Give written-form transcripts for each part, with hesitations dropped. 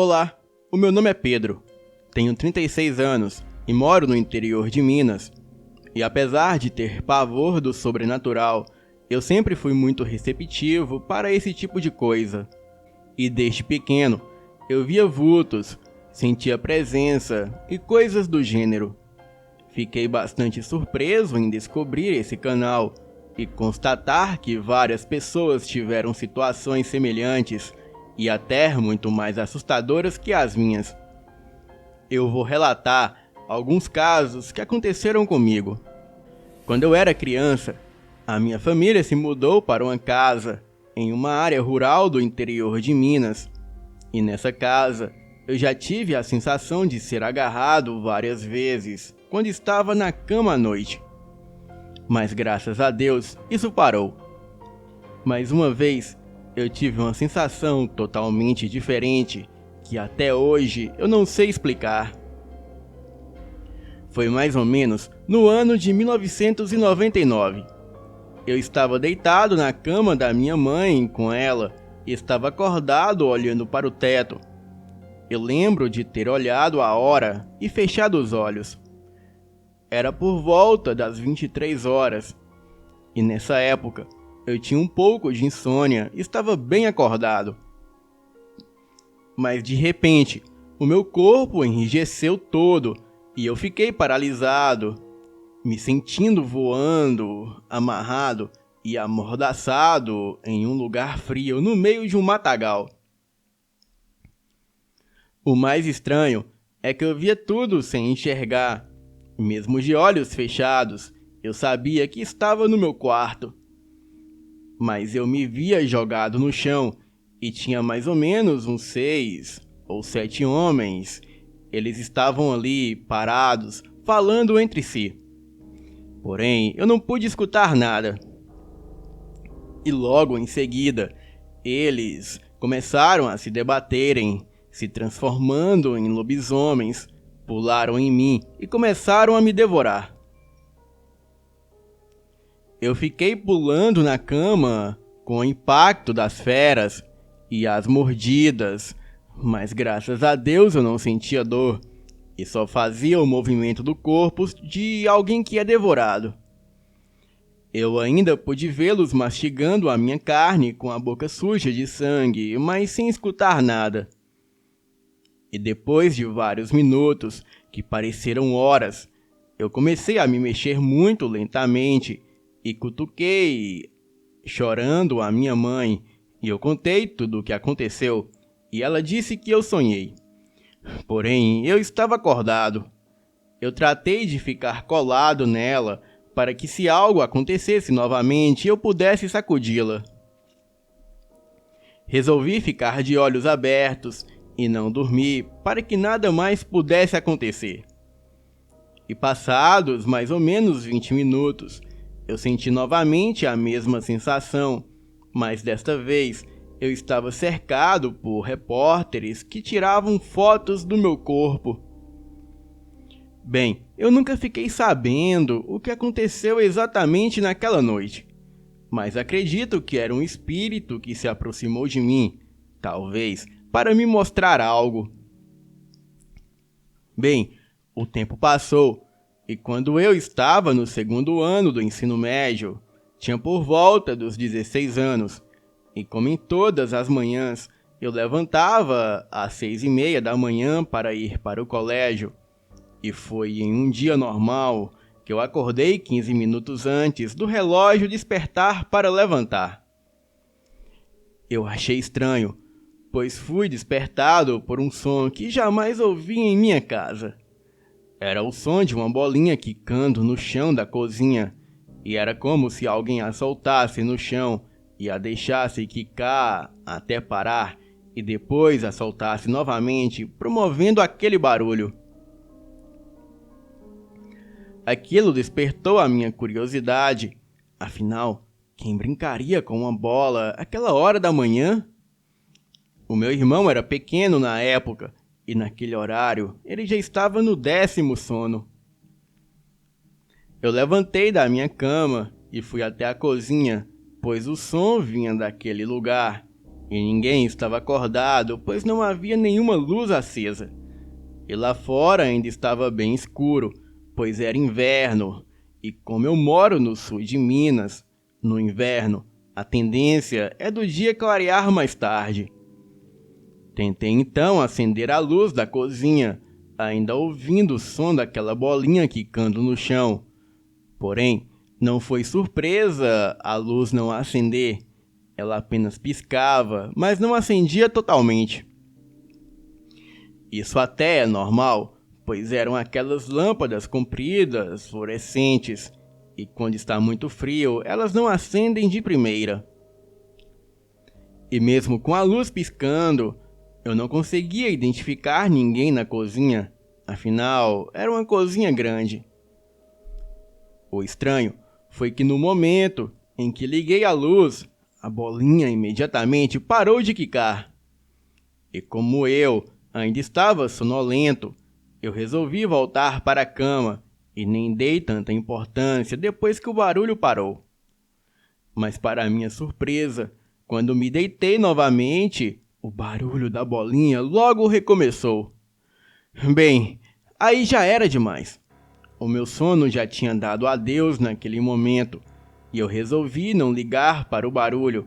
Olá, o meu nome é Pedro, tenho 36 anos e moro no interior de Minas. E apesar de ter pavor do sobrenatural, eu sempre fui muito receptivo para esse tipo de coisa. E desde pequeno, eu via vultos, sentia presença e coisas do gênero. Fiquei bastante surpreso em descobrir esse canal e constatar que várias pessoas tiveram situações semelhantes e até muito mais assustadoras que as minhas. Eu vou relatar alguns casos que aconteceram comigo. Quando eu era criança, a minha família se mudou para uma casa em uma área rural do interior de Minas. E nessa casa, eu já tive a sensação de ser agarrado várias vezes quando estava na cama à noite. Mas graças a Deus, isso parou. Mais uma vez, eu tive uma sensação totalmente diferente que até hoje eu não sei explicar. Foi mais ou menos no ano de 1999. Eu estava deitado na cama da minha mãe com ela e estava acordado olhando para o teto. Eu lembro de ter olhado a hora e fechado os olhos. Era por volta das 23 horas. E nessa época, eu tinha um pouco de insônia e estava bem acordado. Mas de repente, o meu corpo enrijeceu todo e eu fiquei paralisado, me sentindo voando, amarrado e amordaçado em um lugar frio no meio de um matagal. O mais estranho é que eu via tudo sem enxergar. Mesmo de olhos fechados, eu sabia que estava no meu quarto. Mas eu me via jogado no chão e tinha mais ou menos uns 6 ou 7 homens. Eles estavam ali, parados, falando entre si. Porém, eu não pude escutar nada. E logo em seguida, eles começaram a se debaterem, se transformando em lobisomens, pularam em mim e começaram a me devorar. Eu fiquei pulando na cama com o impacto das feras e as mordidas, mas graças a Deus eu não sentia dor e só fazia o movimento do corpo de alguém que é devorado. Eu ainda pude vê-los mastigando a minha carne com a boca suja de sangue, mas sem escutar nada. E depois de vários minutos, que pareceram horas, eu comecei a me mexer muito lentamente e cutuquei, chorando, a minha mãe, e eu contei tudo o que aconteceu, e ela disse que eu sonhei. Porém, eu estava acordado. Eu tratei de ficar colado nela, para que se algo acontecesse novamente, eu pudesse sacudi-la. Resolvi ficar de olhos abertos e não dormir, para que nada mais pudesse acontecer. E passados mais ou menos 20 minutos, eu senti novamente a mesma sensação, mas desta vez eu estava cercado por repórteres que tiravam fotos do meu corpo. Bem, eu nunca fiquei sabendo o que aconteceu exatamente naquela noite, mas acredito que era um espírito que se aproximou de mim, talvez para me mostrar algo. Bem, o tempo passou, e quando eu estava no segundo ano do ensino médio, tinha por volta dos 16 anos, e como em todas as manhãs, eu levantava às 6:30 da manhã para ir para o colégio, e foi em um dia normal que eu acordei 15 minutos antes do relógio despertar para levantar. Eu achei estranho, pois fui despertado por um som que jamais ouvi em minha casa. Era o som de uma bolinha quicando no chão da cozinha, e era como se alguém a soltasse no chão e a deixasse quicar até parar, e depois a soltasse novamente, promovendo aquele barulho. Aquilo despertou a minha curiosidade. Afinal, quem brincaria com uma bola àquela hora da manhã? O meu irmão era pequeno na época, e naquele horário ele já estava no 10º sono. Eu levantei da minha cama e fui até a cozinha, pois o som vinha daquele lugar, E ninguém estava acordado, pois não havia nenhuma luz acesa. E lá fora ainda estava bem escuro, pois era inverno. E como eu moro no sul de Minas, no inverno, a tendência é do dia clarear mais tarde. Tentei então acender a luz da cozinha, ainda ouvindo o som daquela bolinha quicando no chão. Porém, não foi surpresa a luz não acender. Ela apenas piscava, mas não acendia totalmente. Isso até é normal, pois eram aquelas lâmpadas compridas, fluorescentes, e quando está muito frio, elas não acendem de primeira. E mesmo com a luz piscando, eu não conseguia identificar ninguém na cozinha, afinal, era uma cozinha grande. O estranho foi que no momento em que liguei a luz, a bolinha imediatamente parou de quicar. E como eu ainda estava sonolento, eu resolvi voltar para a cama e nem dei tanta importância depois que o barulho parou. Mas para minha surpresa, quando me deitei novamente, o barulho da bolinha logo recomeçou. Bem, aí já era demais. O meu sono já tinha dado adeus naquele momento, e eu resolvi não ligar para o barulho,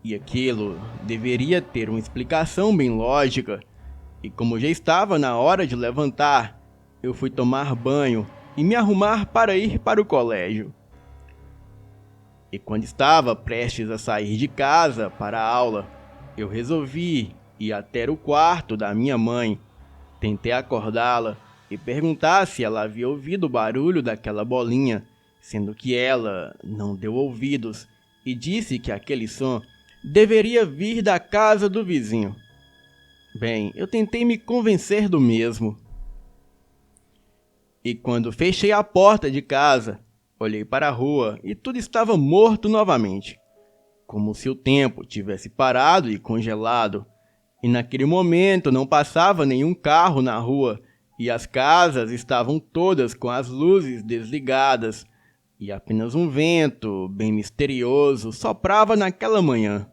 e aquilo deveria ter uma explicação bem lógica, e como já estava na hora de levantar, eu fui tomar banho e me arrumar para ir para o colégio. E quando estava prestes a sair de casa para a aula, eu resolvi ir até o quarto da minha mãe. Tentei acordá-la e perguntar se ela havia ouvido o barulho daquela bolinha, sendo que ela não deu ouvidos e disse que aquele som deveria vir da casa do vizinho. Bem, eu tentei me convencer do mesmo. E quando fechei a porta de casa, olhei para a rua e tudo estava morto novamente, como se o tempo tivesse parado e congelado. E naquele momento não passava nenhum carro na rua, e as casas estavam todas com as luzes desligadas, e apenas um vento, bem misterioso, soprava naquela manhã.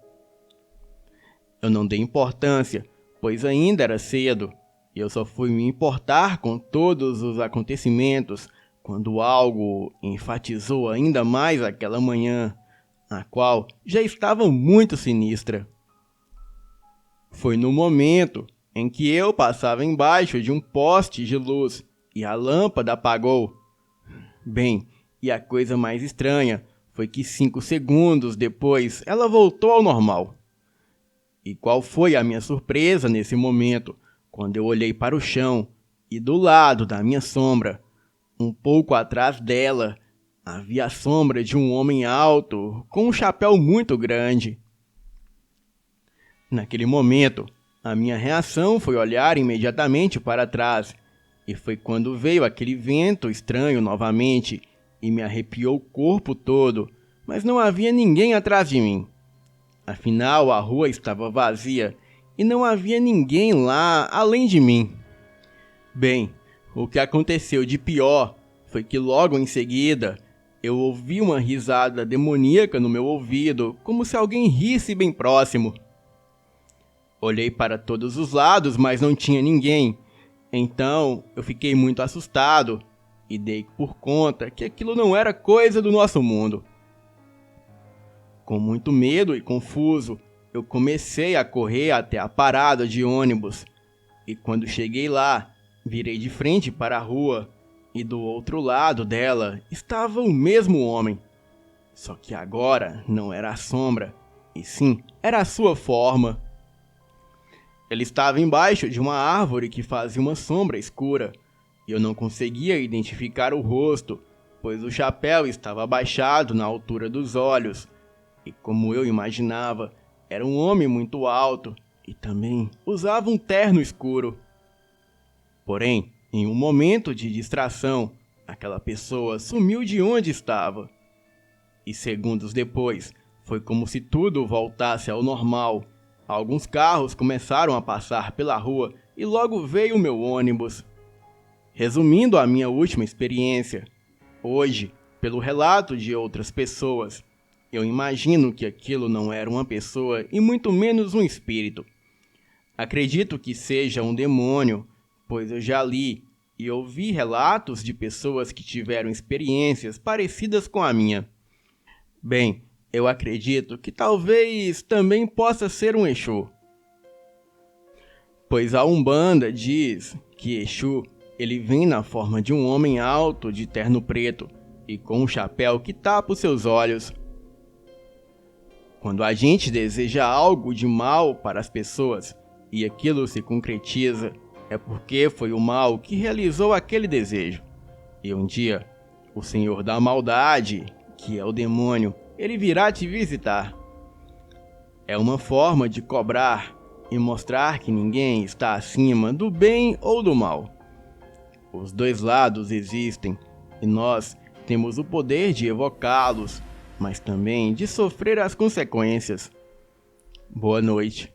Eu não dei importância, pois ainda era cedo, e eu só fui me importar com todos os acontecimentos quando algo enfatizou ainda mais aquela manhã, a qual já estava muito sinistra. Foi no momento em que eu passava embaixo de um poste de luz e a lâmpada apagou. Bem, e a coisa mais estranha foi que 5 segundos depois ela voltou ao normal. E qual foi a minha surpresa nesse momento, quando eu olhei para o chão e do lado da minha sombra, um pouco atrás dela, havia a sombra de um homem alto com um chapéu muito grande. Naquele momento, a minha reação foi olhar imediatamente para trás, e foi quando veio aquele vento estranho novamente e me arrepiou o corpo todo, mas não havia ninguém atrás de mim. Afinal, a rua estava vazia e não havia ninguém lá além de mim. Bem, o que aconteceu de pior foi que logo em seguida eu ouvi uma risada demoníaca no meu ouvido, como se alguém risse bem próximo. Olhei para todos os lados, mas não tinha ninguém. Então, eu fiquei muito assustado e dei por conta que aquilo não era coisa do nosso mundo. Com muito medo e confuso, eu comecei a correr até a parada de ônibus. E quando cheguei lá, virei de frente para a rua e do outro lado dela estava o mesmo homem. Só que agora não era a sombra, e sim era a sua forma. Ele estava embaixo de uma árvore que fazia uma sombra escura, e eu não conseguia identificar o rosto, pois o chapéu estava abaixado na altura dos olhos, e como eu imaginava, era um homem muito alto e também usava um terno escuro. Porém, em um momento de distração, aquela pessoa sumiu de onde estava. E segundos depois, foi como se tudo voltasse ao normal. Alguns carros começaram a passar pela rua e logo veio o meu ônibus. Resumindo a minha última experiência, hoje, pelo relato de outras pessoas, Eu imagino que aquilo não era uma pessoa e muito menos um espírito. Acredito que seja um demônio, pois eu já li e ouvi relatos de pessoas que tiveram experiências parecidas com a minha. Bem, eu acredito que talvez também possa ser um Exu, pois a Umbanda diz que Exu ele vem na forma de um homem alto de terno preto e com um chapéu que tapa os seus olhos. Quando a gente deseja algo de mal para as pessoas e aquilo se concretiza, é porque foi o mal que realizou aquele desejo. E um dia, o Senhor da Maldade, que é o demônio, ele virá te visitar. É uma forma de cobrar e mostrar que ninguém está acima do bem ou do mal. Os dois lados existem e nós temos o poder de evocá-los, mas também de sofrer as consequências. Boa noite.